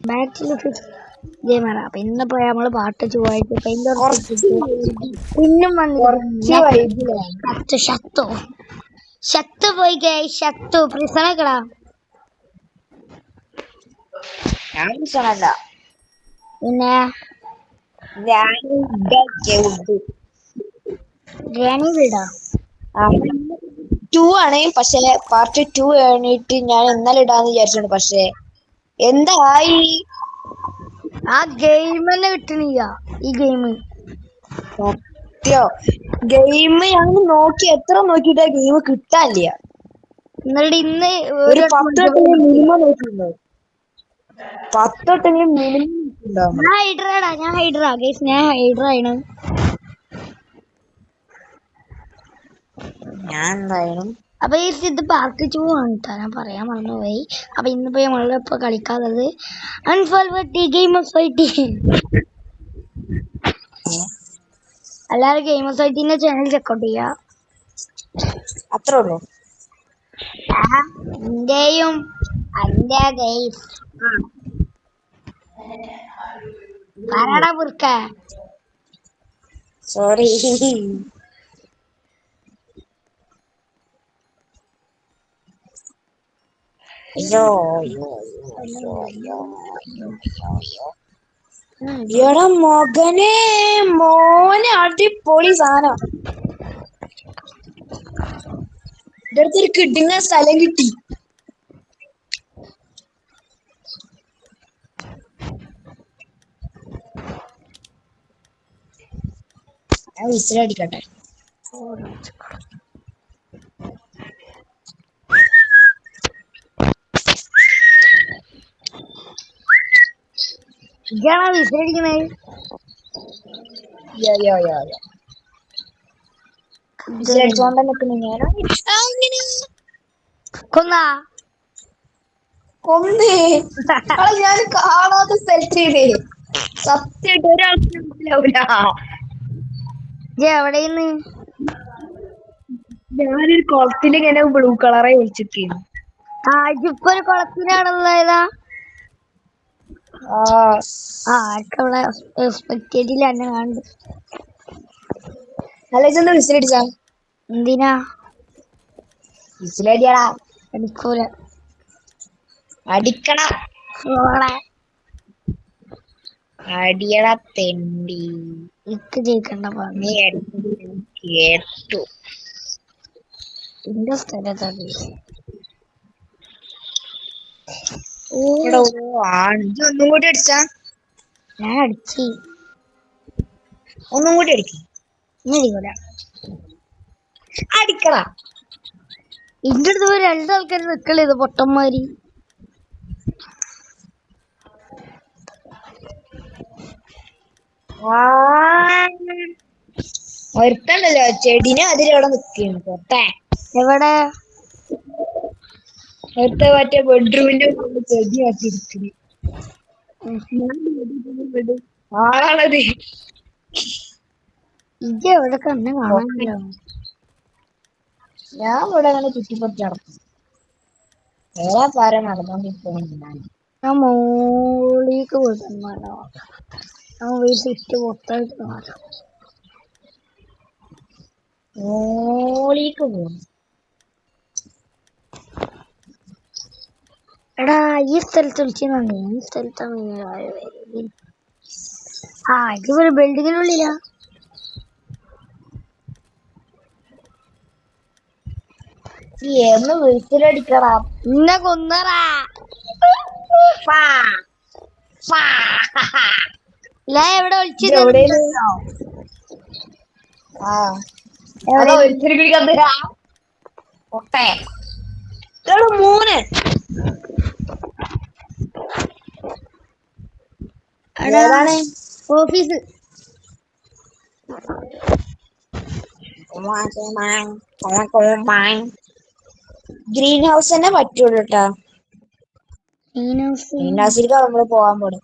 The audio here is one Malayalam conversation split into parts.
ബാറ്റിൽ ഗെയിമാണ്. അപ്പൊ ഇന്നിപ്പോ നമ്മള് പാട്ട് ചൊവ്വായിട്ട് കുറച്ച് പിന്നും കുറച്ച് വൈബിലാണ്. വന്നിട്ട് ശക്തു പോയി ശക്തു പ്രിസണക്കടാ ഞാൻ വിഷമല്ല, പിന്നെ ഞാൻ ഗ്രാനി വീടാ 2 ആണ്. പക്ഷെ പാർട്ട് 2 കഴിഞ്ഞിട്ട് ഞാൻ ഇന്നലെ ഇടാന്ന് വിചാരിച്ചിട്ടുണ്ട്. പക്ഷെ എന്തായി ആ ഗെയിം തന്നെ കിട്ടണില്ല. ഈ ഗെയിം സത്യോ ഗെയിം ഞാൻ നോക്കി, എത്ര നോക്കിട്ടാ ഗെയിം കിട്ടാനില്ല. എന്നിട്ട് ഇന്ന് ഒരു 10 വട്ടെങ്കിലും മിനിമം നോക്കിയിട്ടുണ്ടാവും. 10 വട്ടെങ്കിലും മിനിമം നോക്കിയിട്ടുണ്ടാവും. ഞാൻ ഹൈഡ്രാ ഗൈസ്, ഞാൻ ഹൈഡ്രാണ്. ഞാൻ എന്തായാലും അപ്പൊ ഈ ഇത് പാർട്ട് 2 ആണ് ട്ടോ, ഞാൻ പറയാൻ മറന്നുപോയി. അപ്പൊ ഇന്നിപ്പോ നമ്മളിപ്പോ കളിക്കാത്തത് അൺഫോർഗെറ്റ് ഗെയിം ഓഫ് സൊസൈറ്റി. എല്ലാവരും ഗെയിം ഓഫ് സൊസൈറ്റിന്റെ ചാനൽ ചെക്കൗട്ട് ചെയ്യാ. അത്രേ ഉള്ളൂ. എന്റെയും അന്റെ ഗൈസ് ആരാടാ പുറക്ക? സോറി. അയ്യോ അയ്യോ അയ്യോ അയ്യോ അയ്യോ അയ്യോ. എടാ മോനെ അടിപൊളി സാധനം. ഇടത്തൊരു കിഡിങ്ങ സ്ഥലം കിട്ടി. ഞാൻ വിസിലടിക്കട്ടെ. ഇയാളാ വിസിലടിക്കണേ? വിസിലടിച്ചോണ്ട നിൽക്കുന്നു ഞാൻ. കൊന്നാ കൊന്നേ ഞാൻ കാണാത്ത സ്ഥലത്തേ. സത്യമായിട്ട് ഒരാൾക്ക് മനസ്സിലാവൂല. എവിടെന്ന്? ഞാനൊരു കുളത്തിൽ ഇങ്ങനെ ബ്ലൂ കളറെ വിളിച്ചിരിക്കുന്നു. ഇപ്പൊ ഒരു കുളത്തിനാണുള്ളതാ. ആർക്കവിടെ സ്പെക്ടേറ്റിൽ എന്നെ കാണുന്നുണ്ട്. അല്ല ചെന്ന് വിസിലടിച്ചാ. എന്തിനാ വിസിലടിയാടാ. അടിക്കൂല. അടിക്കണ അടിയട തെണ്ടി. ഇക്ക് ജയിക്കണ്ട നീ കേട്ടു. എന്റെ സ്ഥലത്താണ്. ഒന്നും കൂടി അടിച്ചാ. ഞാൻ അടിച്ച്. ഒന്നും കൂടി അടിക്ക. അടിക്കൂല. അടിക്കണ. ഇന്റെ അടുത്ത് പോയി 2 ആൾക്കാർ നിക്കളത് പൊട്ടന്മാര്. ഒരുത്തണ്ടല്ലോ ചെടിനെ അതിലവിടെ നിക്കുന്നു പൊട്ടെ. എവിടെ? ഒരുത്ത മറ്റേ ബെഡ്റൂമിന്റെ ചെടി ആക്കിയിരിക്കുന്നു. ആളാണത്. ഇജ്ജ് എവിടെ കണ്ണ് കാണാനില്ല. ഞാൻ ഇവിടെ അങ്ങനെ ചുറ്റിപ്പറ്റി നടക്കും. വേറെ പാര നടന്നോണ്ടിരിക്കുന്നു. ഞാൻ മോളിക്ക് പോയിട്ടുണ്ടോ? ഞാൻ വീട്ടിട്ട് പൊട്ടായിട്ട് മാറാം. മോളിക്ക് പോകും. എടാ ഈ സ്ഥലത്ത് വിളിച്ചിരുന്നു. ഈ സ്ഥലത്താണ്. ഇതൊരു ബിൽഡിങ്ങിനുള്ളിലാ. എന്ന് വിളിച്ചിലടിക്കറാ. ഇന്നെ കൊന്നറാ. എവിടെ വിളിച്ചിരുന്നോ? ഓഫീസ്. ഗ്രീൻ ഹൗസ് തന്നെ പറ്റുള്ളൂ കേട്ടാ. ഗ്രീൻ ഹൗസിലേക്ക് നമ്മള് പോവാൻ പോടും.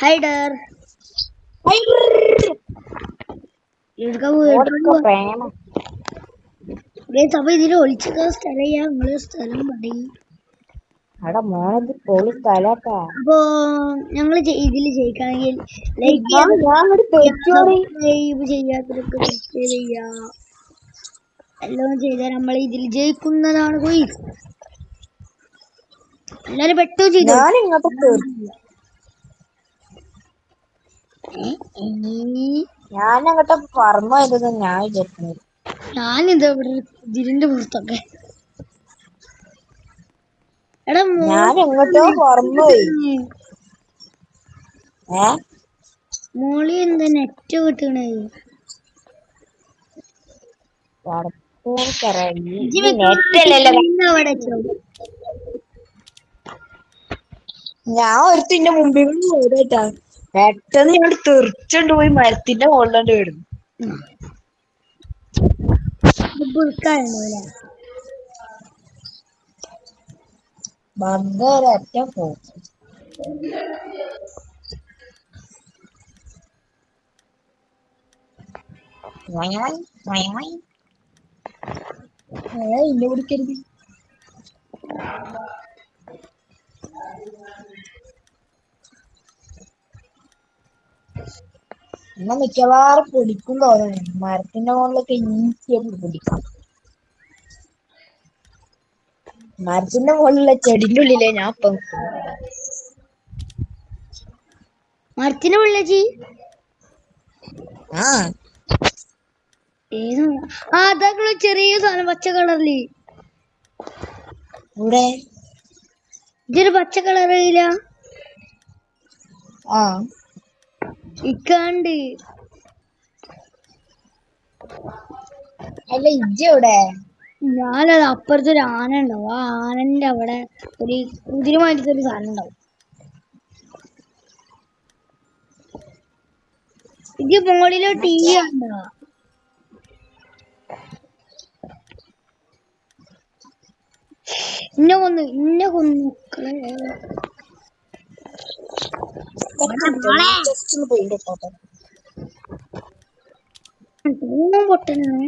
ഹൈഡർ പ്രേമം അപ്പൊ ഇതിൽ ഒളിച്ചിരിക്കുന്ന സ്ഥലം നിങ്ങള് സ്ഥലം പറയും. അവിടെ മോനത് പൊളി സ്ഥലട്ടാ. അപ്പൊ ഞങ്ങള് ഇതില് ജയിക്കണമെങ്കിൽ ലൈക്ക് ചെയ്യാത്തതൊക്കെ സബ്സ്ക്രൈബ് ചെയ്യാ എല്ലാം ചെയ്താൽ നമ്മൾ ഇതിൽ ജയിക്കുന്നതാണ്. പോയി എല്ലാരും പെട്ടോ ചെയ്തോ. ഞാനങ്ങോട്ട് പറന്നു പോയതെന്ന് ഞാൻ വിചാരിക്കുന്നത്. ഞാനിതാ ഇവിടെ ഇതിരിന്റെ പുറത്തൊക്കെ. എടാ ഞാൻ എങ്ങോട്ടോ പറന്നുപോയി. മോളി എന്താ നെറ്റ് കിട്ടണേ? ഞാൻ ഒരുത്തിന്റെ മുമ്പിൽ പോയതായിട്ടാ. പെട്ടെന്ന് ഞാൻ തെറിച്ചോണ്ട് പോയി മരത്തിന്റെ മുകളിലോണ്ട് വീടുന്നു. ഒരൊറ്റ പോകും. ഇന്നെ പിടിക്കരുത്. എന്നാ മിക്കവാറും പിടിക്കും തോന്നുന്നു. മരത്തിന്റെ മുകളിലൊക്കെ ഈസിയായിട്ട് പിടിക്കാം. മരത്തിന്റെ മുകളിലുള്ള ചെടിന്റെ ഉള്ളിലേ ഞാൻ ഇപ്പം മരത്തിന്റെ ഉള്ളിലേച്ചി അതൊക്കെ ചെറിയ സാധനം പച്ച കളറില്. ഇവിടെ ഇതൊരു പച്ച കളറില്ല. ഇക്കാണ്ട് അല്ല ഇജ്ജ് എവിടെ? ഞാനത് അപ്പുറത്തൊരു ആന ഉണ്ടാവും. ആ ആനന്റെ അവിടെ ഒരു കുതിരമായിട്ടൊരു സാധനം ഉണ്ടാവും. ഇത് മോളില് ടി വി ഉണ്ടോ? ഇന്നെ കൊന്നു പൊട്ടനാണ്.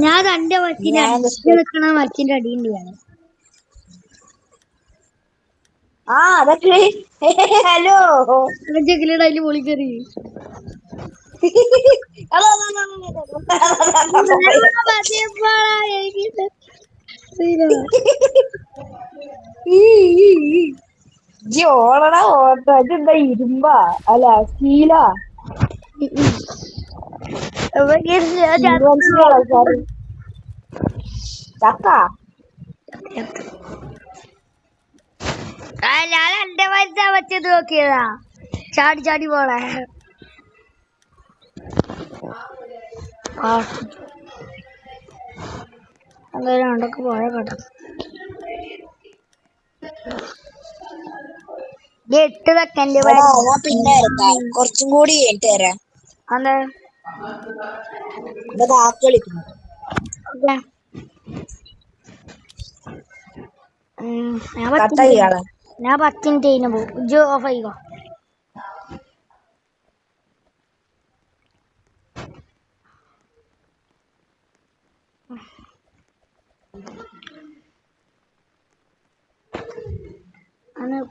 ഞാൻ തന്റെ നിൽക്കണ മരത്തിന്റെ അടിയുണ്ട്. ഞാൻ അതൊക്കെ ഹലോ അതില് പൊളി കയറി. ഓളടാ ഓട്ടോ അതെന്താ ഇരുമ്പാ? അല്ല സ്റ്റീല. ചക്ക ഞാൻ എന്റെ മരുന്നാ വെച്ചത് നോക്കിയതാ. ചാടി ചാടി പോളെ അങ്ങനെ ഉണ്ടൊക്കെ പോയ കേട്ടോ. 8 സെക്കൻഡ് പിന്നെ കുറച്ചും കൂടി കഴിഞ്ഞിട്ട് തരാം. അതെ വിളിക്കുന്നു. ഞാൻ 10 മിനിറ്റ് കഴിഞ്ഞ പോകും. ജോ ഓഫ് ആയിക്കോ.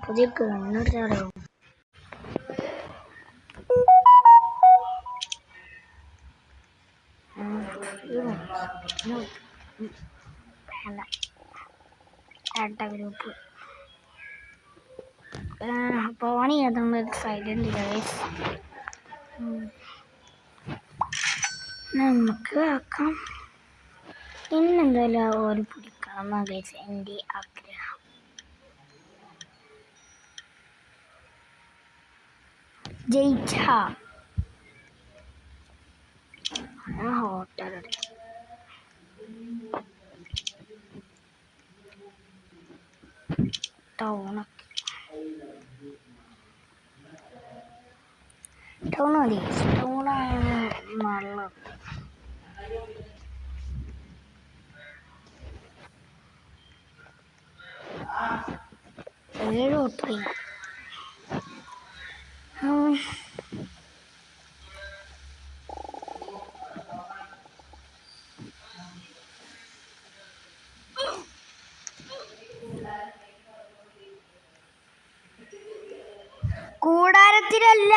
പുതിയ കണ്ണൂരിലോ ഗ്രൂപ്പ് പോണി സൈലന്റ് നമുക്ക് ആക്കാം. ഇന്നെന്തായാലും ഓര് പിടിക്കണം എൻ്റെ ആഗ്രഹം. ജയിച്ച ഹോട്ടൽ ടൗൺ മതി. ടൗണാണ് നല്ലത്. 7 ലോട്ടറി. കൂടാരത്തിലല്ല,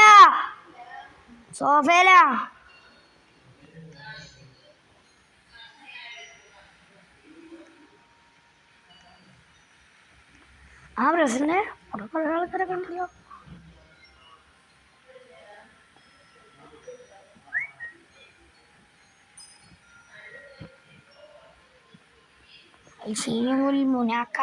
സോഫയിലാ. ആ പ്രസിഡന്റ് അവിടെ കുറേ ആൾക്കാരൊക്കെ ഉണ്ടല്ലോ. ഐസിയുൽ മുനാക്ക.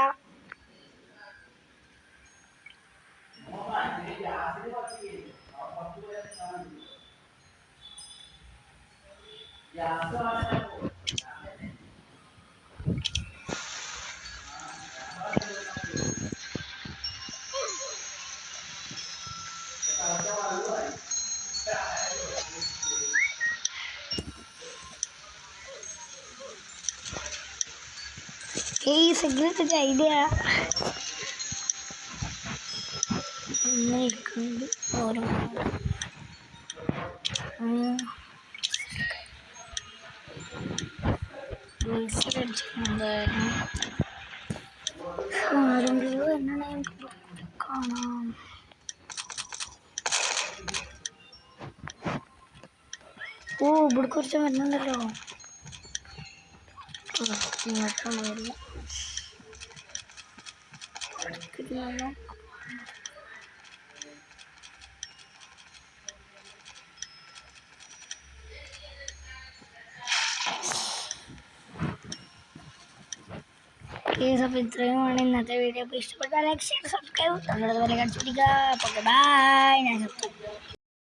സിഗരറ്റ് ഐഡിയ ഓരോ ആരെങ്കിലും എന്നെ കാണാം. ഓ ഇവിടെ കുറച്ച് വരുന്നുണ്ടല്ലോ. ഇങ്ങോട്ടാണ് വരില്ല. അപ്പോൾ ഇത്രയുമാണ് ഇന്നത്തെ വീഡിയോ. അപ്പോൾ ഇഷ്ടപ്പെട്ടാൽ ലൈക്ക്, ഷെയർ, സബ്സ്ക്രൈബ്. തൊട്ടടുത്ത് വരെ കടിച്ചു പിടിക്കുക. അപ്പോൾ ബൈ. ഞാൻ